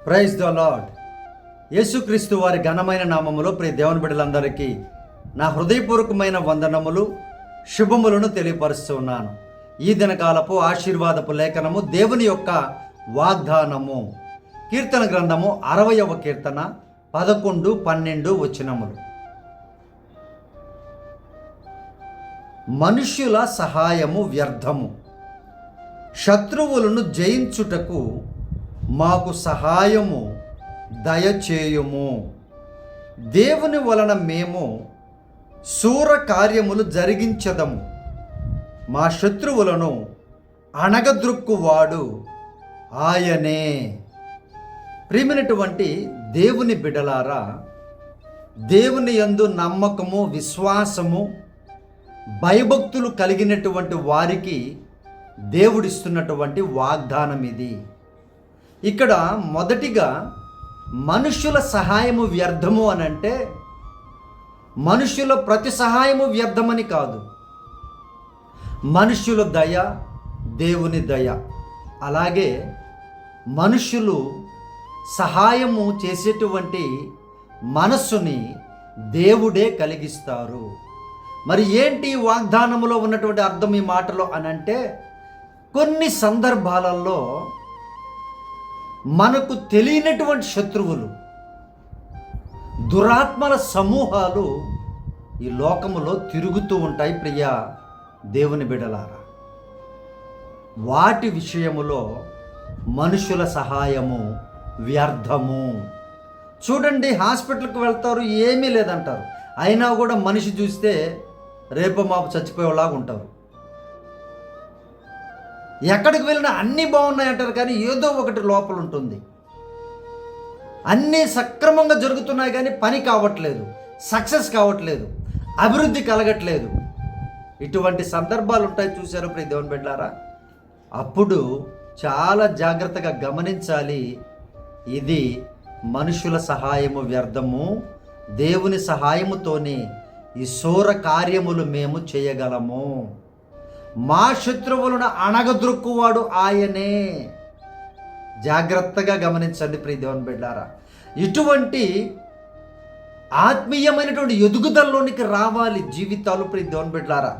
Praise the lord. యేసుక్రీస్తు వారి ఘనమైన నామములో ప్రియ దేవుని బిడ్డలందరికీ నా హృదయపూర్వకమైన వందనములు, శుభములను తెలియపరుస్తున్నాను. ఈ దినకాలపు ఆశీర్వాదపు లేఖనము దేవుని యొక్క వాగ్దానము. కీర్తన గ్రంథము 60వ కీర్తన 11, 12 వచనములు. మనుష్యుల సహాయము వ్యర్థము, శత్రువులను జయించుటకు మాకు సహాయము దయచేయుము. దేవుని వలన మేము శూర కార్యములు జరిగించదము. మా శత్రువులను అణగద్రొక్కువాడు ఆయనే. ప్రియమైనటువంటి దేవుని బిడ్డలారా, దేవుని యందు నమ్మకము, విశ్వాసము, భయభక్తులు కలిగినటువంటి వారికి దేవుడిస్తున్నటువంటి వాగ్దానం ఇది. ఇక్కడ మొదటిగా మనుష్యుల సహాయము వ్యర్థము అని అంటే, మనుష్యుల ప్రతి సహాయము వ్యర్థమని కాదు. మనుష్యుల దయ దేవుని దయ. అలాగే మనుష్యులు సహాయము చేసేటువంటి మనస్సుని దేవుడే కలిగిస్తారు. మరి ఏంటి వాగ్దానములో ఉన్నటువంటి అర్థం ఈ మాటలో అనంటే, కొన్ని సందర్భాలలో మనకు తెలియనటువంటి శత్రువులు, దురాత్మల సమూహాలు ఈ లోకములో తిరుగుతూ ఉంటాయి. ప్రియ దేవుని బిడ్డలారా, వాటి విషయములో మనుషుల సహాయము వ్యర్థము. చూడండి, హాస్పిటల్కి వెళ్తారు, ఏమీ లేదంటారు, అయినా కూడా మనిషి చూస్తే రేపు మాపు చచ్చిపోయేలాగా ఉంటారు. ఎక్కడికి వెళ్ళినా అన్నీ బాగున్నాయి అంటారు, కానీ ఏదో ఒకటి లోపల ఉంటుంది. అన్నీ సక్రమంగా జరుగుతున్నాయి కానీ పని కావట్లేదు, సక్సెస్ కావట్లేదు, అభివృద్ధి కలగట్లేదు. ఇటువంటి సందర్భాలు ఉంటాయి. చూశారు ప్రియ దేవుని బిడ్డలారా? అప్పుడు చాలా జాగ్రత్తగా గమనించాలి. ఇది మనుషుల సహాయము వ్యర్థము, దేవుని సహాయముతోనే ఈ శూర కార్యములు మేము చేయగలము. మా శత్రువులను అణగద్రొక్కువాడు ఆయనే. జాగ్రత్తగా గమనించండి ప్రియ దేవుని బిడ్డలారా. ఇటువంటి ఆత్మీయమైనటువంటి ఎదుగుదలలోనికి రావాలి జీవితాలు ప్రియ దేవుని బిడ్డలారా.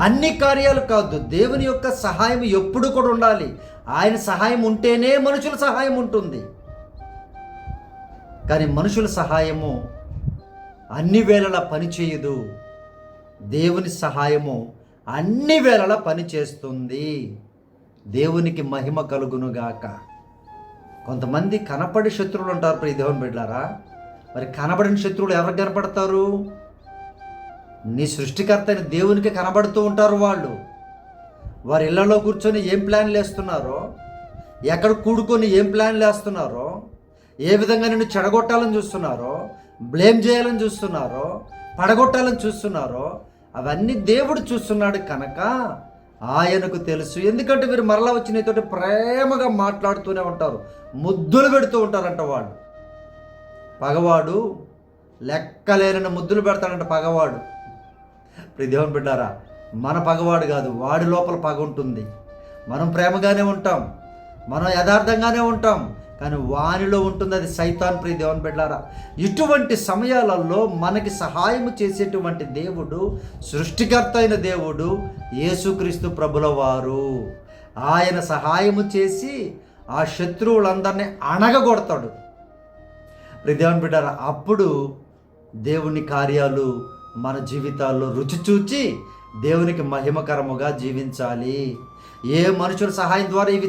అన్ని కార్యాలు కాదు, దేవుని యొక్క సహాయం ఎప్పుడు కూడా ఉండాలి. ఆయన సహాయం ఉంటేనే మనుషుల సహాయం ఉంటుంది. కానీ మనుషుల సహాయము అన్ని వేళలా పనిచేయదు. దేవుని సహాయము అన్ని వేళలా పనిచేస్తుంది. దేవునికి మహిమ కలుగునుగాక. కొంతమంది కనపడి శత్రువులు ఉంటారు ప్రియ దేవుని బిడ్డలారా. మరి కనబడిన శత్రువులు ఎవరికి కనపడతారు? నీ సృష్టికర్త అయిన దేవునికి కనబడుతూ ఉంటారు. వారి ఇళ్లలో కూర్చొని ఏం ప్లాన్లు వేస్తున్నారో, ఎక్కడ కూడుకొని ఏం ప్లాన్లు వేస్తున్నారో, ఏ విధంగా నిన్ను చెడగొట్టాలని చూస్తున్నారో, బ్లేమ్ చేయాలని చూస్తున్నారో, పడగొట్టాలని చూస్తున్నారో, అవన్నీ దేవుడు చూస్తున్నాడు కనుక ఆయనకు తెలుసు. ఎందుకంటే వీరు మరలా వచ్చి నీతోటి ప్రేమగా మాట్లాడుతూనే ఉంటారు, ముద్దులు పెడుతూ ఉంటారంట. వాడు పగవాడు లెక్కలేనని ముద్దులు పెడతాడంట. పగవాడు ప్రియ దేవుని బిడ్డారా, మన పగవాడు కాదు, వాడి లోపల పగ ఉంటుంది. మనం ప్రేమగానే ఉంటాం, మనం యథార్థంగానే ఉంటాం, కానీ వానిలో ఉంటుంది అది సైతాన్. ప్రియ దేవుని బిడ్డలారా, ఇటువంటి సమయాలలో మనకి సహాయము చేసేటువంటి దేవుడు, సృష్టికర్త అయిన దేవుడు యేసుక్రీస్తు ప్రభుల వారు. ఆయన సహాయము చేసి ఆ శత్రువులందరినీ అణగగొడతాడు. ప్రియ దేవుని బిడ్డలారా, అప్పుడు దేవుని కార్యాలు మన జీవితాల్లో రుచి చూచి దేవునికి మహిమకరముగా జీవించాలి. ఏ మనుషుల సహాయం ద్వారా ఇవి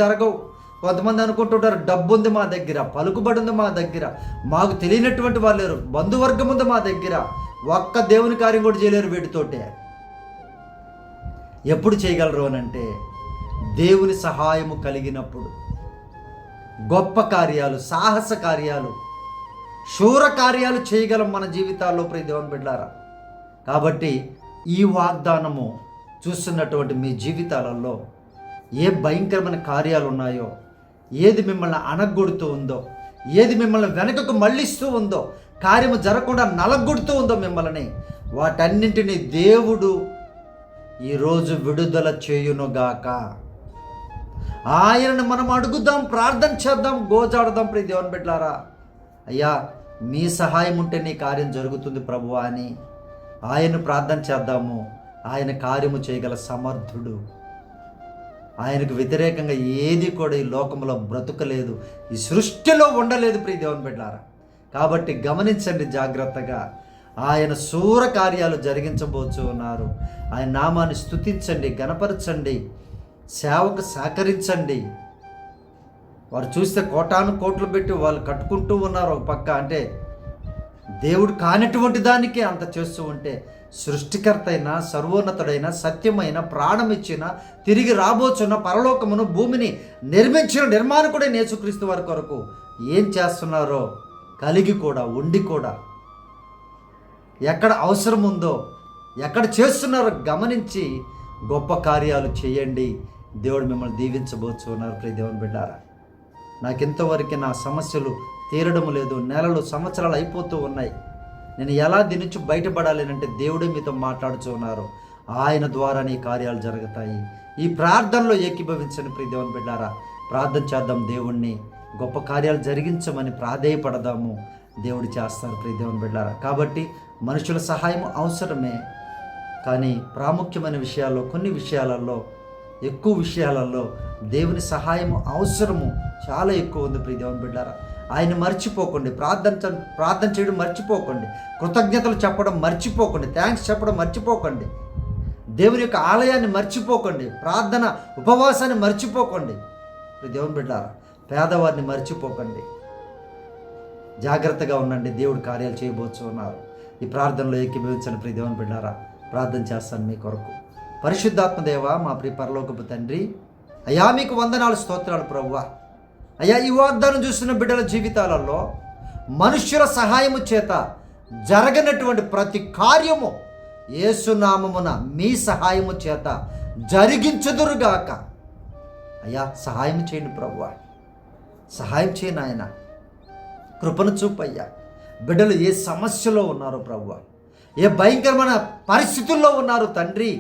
జరగవు. కొంతమంది అనుకుంటుంటారు, డబ్బు ఉంది మా దగ్గర, పలుకుబడి ఉంది మా దగ్గర, మాకు తెలియనటువంటి వాళ్ళు లేరు, బంధువర్గం ఉంది మా దగ్గర, ఒక్క దేవుని కార్యం కూడా చేయలేరు వీటితోటే. ఎప్పుడు చేయగలరు అనంటే దేవుని సహాయము కలిగినప్పుడు. గొప్ప కార్యాలు, సాహస కార్యాలు, శూర కార్యాలు చేయగలం మన జీవితాల్లో ప్రియ దేవుని బిడ్డలారా. కాబట్టి ఈ వాగ్దానము చూస్తున్నటువంటి మీ జీవితాలలో ఏ భయంకరమైన కార్యాలు ఉన్నాయో, ఏది మిమ్మల్ని అణగొడుతూ ఉందో, ఏది మిమ్మల్ని వెనకకు మళ్ళిస్తూ ఉందో, కార్యము జరగకుండా నలగొడుతూ ఉందో మిమ్మల్ని, వాటన్నింటినీ దేవుడు ఈరోజు విడుదల చేయునుగాక. ఆయనను మనం అడుగుదాం, ప్రార్థన చేద్దాం, గోజాడదాం. ప్రియ దేవుని బిడ్డలారా, అయ్యా మీ సహాయం ఉంటే నీ కార్యం జరుగుతుంది ప్రభువా అని ఆయన ప్రార్థన చేద్దాము. ఆయన కార్యము చేయగల సమర్థుడు. ఆయనకు వ్యతిరేకంగా ఏది కూడా ఈ లోకంలో బ్రతుకలేదు, ఈ సృష్టిలో ఉండలేదు ప్రియ దేవుని బిడ్డలారా. కాబట్టి గమనించండి జాగ్రత్తగా. ఆయన శూర కార్యాలు జరిగించబోచు ఉన్నారు. ఆయన నామాన్ని స్తుతించండి, గణపరచండి, సేవకు సహకరించండి. వారు చూస్తే కోటాను కోట్లు పెట్టి వాళ్ళు కట్టుకుంటూ ఉన్నారు ఒక పక్క. అంటే దేవుడు కానిటువంటి దానికి అంత చేస్తూ ఉంటే, సృష్టికర్త అయిన, సర్వోన్నతుడైన, సత్యమైన, ప్రాణం ఇచ్చిన, తిరిగి రాబోచున్న, పరలోకమును భూమిని నిర్మించిన నిర్మాణకుడైన యేసుక్రీస్తు వారి కొరకు ఏం చేస్తున్నారో కలిగి కూడా, ఉండి కూడా, ఎక్కడ అవసరం ఉందో, ఎక్కడ చేస్తున్నారో గమనించి గొప్ప కార్యాలు చేయండి. దేవుడు మిమ్మల్ని దీవించబోచు ఉన్నారు ప్రియ దేవుని బిడ్డారా. నాకింతవరకు నా సమస్యలు తీరడం లేదు, నెలలు, సంవత్సరాలు అయిపోతూ ఉన్నాయి. నేను ఎలా దీని నుంచి బయటపడాలి అంటే దేవుడే మీతో మాట్లాడుతూ ఉన్నారు. ఆయన ద్వారా నీ కార్యాలు జరుగుతాయి. ఈ ప్రార్థనలో ఏకీభవించండి ప్రియ దేవుని బిడ్డారా. ప్రార్థన చేద్దాం, దేవుణ్ణి గొప్ప కార్యాలు జరిగించమని ప్రాధేయపడదాము. దేవుడు చేస్తారు ప్రియ దేవుని బిడ్డారా. కాబట్టి మనుషుల సహాయం అవసరమే, కానీ ప్రాముఖ్యమైన విషయాల్లో, కొన్ని విషయాలలో, ఎక్కువ విషయాలలో దేవుని సహాయం అవసరము చాలా ఎక్కువ ఉంది ప్రియ దేవుని బిడ్డారా. ఆయన మర్చిపోకండి, ప్రార్థన చేయడం మర్చిపోకండి, కృతజ్ఞతలు చెప్పడం మర్చిపోకండి, థ్యాంక్స్ చెప్పడం మర్చిపోకండి, దేవుని యొక్క ఆలయాన్ని మర్చిపోకండి, ప్రార్థన ఉపవాసాన్ని మర్చిపోకండి ప్రియ దేవుని బిడ్డారా. పేదవారిని మర్చిపోకండి. జాగ్రత్తగా ఉండండి, దేవుడు కార్యాలు చేయబోచు ఉన్నారు. ఈ ప్రార్థనలో ఏకీభవించండి ప్రియ దేవుని బిడ్డారా. ప్రార్థన చేస్తాను మీ కొరకు. పరిశుద్ధాత్మ దేవ, మా ప్రియ పరలోకపు తండ్రి, అయ్యా మీకు వందనాలు, స్తోత్రాలు ప్రభువా. అయ్యా ఈ వాగ్దానం చూస్తున్న బిడ్డల జీవితాలలో మనుష్యుల సహాయము చేత జరగనటువంటి ప్రతి కార్యము యేసునామమున మీ సహాయము చేత జరిగించుదురుగాక. అయ్యా సహాయం చేయండి ప్రభువా, సహాయం చేయండి ఆయన, కృపను చూపయ్యా. బిడ్డలు ఏ సమస్యలో ఉన్నారో ప్రభువా, ఏ భయంకరమైన పరిస్థితుల్లో ఉన్నారు తండ్రి,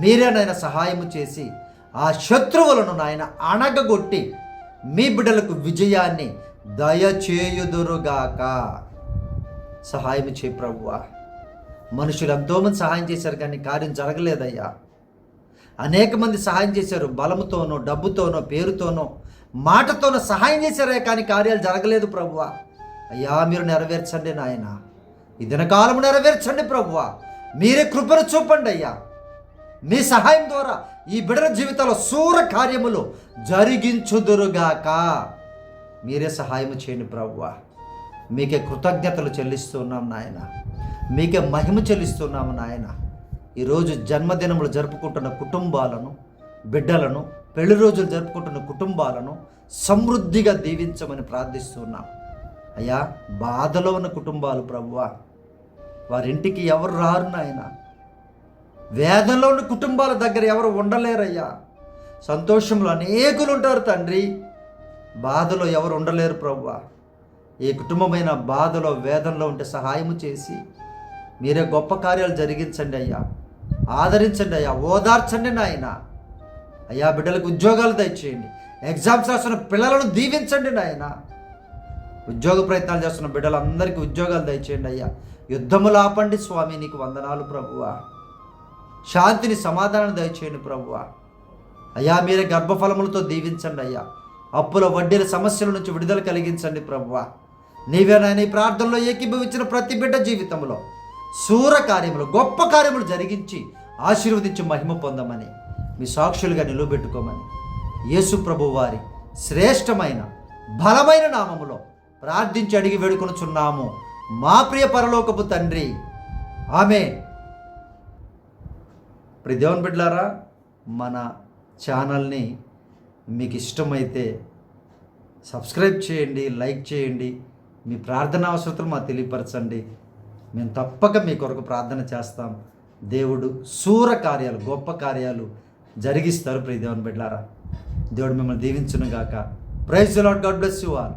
మీరే నాయన సహాయము చేసి ఆ శత్రువులను నాయన అణగగొట్టి మీ బిడ్డలకు విజయాన్ని దయచేయుదురుగాక. సహాయం చేయి ప్రభువా. మనుషులు ఎంతోమంది సహాయం చేశారు కానీ కార్యం జరగలేదయ్యా. అనేక మంది సహాయం చేశారు, బలముతోనో, డబ్బుతోనో, పేరుతోనో, మాటతోనో సహాయం చేశారే కానీ కార్యాలు జరగలేదు ప్రభువా. అయ్యా మీరు నెరవేర్చండి నాయన, ఈ దినకాలము నెరవేర్చండి ప్రభువా. మీరే కృపను చూపండి అయ్యా. మీ సహాయం ద్వారా ఈ బిడ్డల జీవితంలో శూర కార్యములు జరిగించుదురుగాక. మీరే సహాయం చేయండి ప్రభువా. మీకే కృతజ్ఞతలు చెల్లిస్తున్నాం నాయన, మీకే మహిమ చెల్లిస్తున్నాము నాయన. ఈరోజు జన్మదినములు జరుపుకుంటున్న కుటుంబాలను, బిడ్డలను, పెళ్లి రోజులు జరుపుకుంటున్న కుటుంబాలను సమృద్ధిగా దీవించమని ప్రార్థిస్తున్నాం అయ్యా. బాధలో ఉన్న కుటుంబాలు ప్రభువా, వారింటికి ఎవరు రారు నాయన. వేదనలో ఉన్న కుటుంబాల దగ్గర ఎవరు ఉండలేరయ్యా. సంతోషంలో అనేకులు ఉంటారు తండ్రి, బాధలో ఎవరు ఉండలేరు ప్రభువా. ఏ కుటుంబమైన బాధలో, వేదనలో ఉంటే సహాయము చేసి మీరే గొప్ప కార్యాలు జరిగించండి అయ్యా. ఆదరించండి అయ్యా, ఓదార్చండి నాయన. అయ్యా బిడ్డలకు ఉద్యోగాలు దయచేయండి. ఎగ్జామ్స్ రాస్తున్న పిల్లలను దీవించండి నాయన. ఉద్యోగ ప్రయత్నాలు చేస్తున్న బిడ్డలందరికీ ఉద్యోగాలు దయచేయండి అయ్యా. యుద్ధములు ఆపండి స్వామి, నీకు వందనాలు ప్రభువా. శాంతిని, సమాధానం దయచేయండి ప్రభువా. అయ్యా మీరే గర్భఫలములతో దీవించండి అయ్యా. అప్పుల వడ్డీల సమస్యల నుంచి విడుదల కలిగించండి ప్రభువా. నీవేనాయన ఈ ప్రార్థనలో ఏకీభవించిన ప్రతి బిడ్డ జీవితంలో శూర కార్యములు, గొప్ప కార్యములు జరిగించి ఆశీర్వదించి మహిమ పొందమని, మీ సాక్షులుగా నిలబెట్టుకోమని యేసు ప్రభు వారి శ్రేష్టమైన బలమైన నామములో ప్రార్థించి అడిగి వేడుకొనుచున్నాము మా ప్రియ పరలోకపు తండ్రి, ఆమేన్. ప్రియ దేవుని బిడ్డలారా, మన ఛానల్ని మీకు ఇష్టమైతే సబ్స్క్రైబ్ చేయండి, లైక్ చేయండి, మీ ప్రార్థన అవసరతలు మాకు తెలియపరచండి. మేము తప్పక మీ కొరకు ప్రార్థన చేస్తాం. దేవుడు శూర కార్యాలు, గొప్ప కార్యాలు జరిగిస్తారు ప్రియ దేవుని బిడ్డలారా. దేవుడు మిమ్మల్ని దీవించును గాక. Praise the Lord. God bless you all.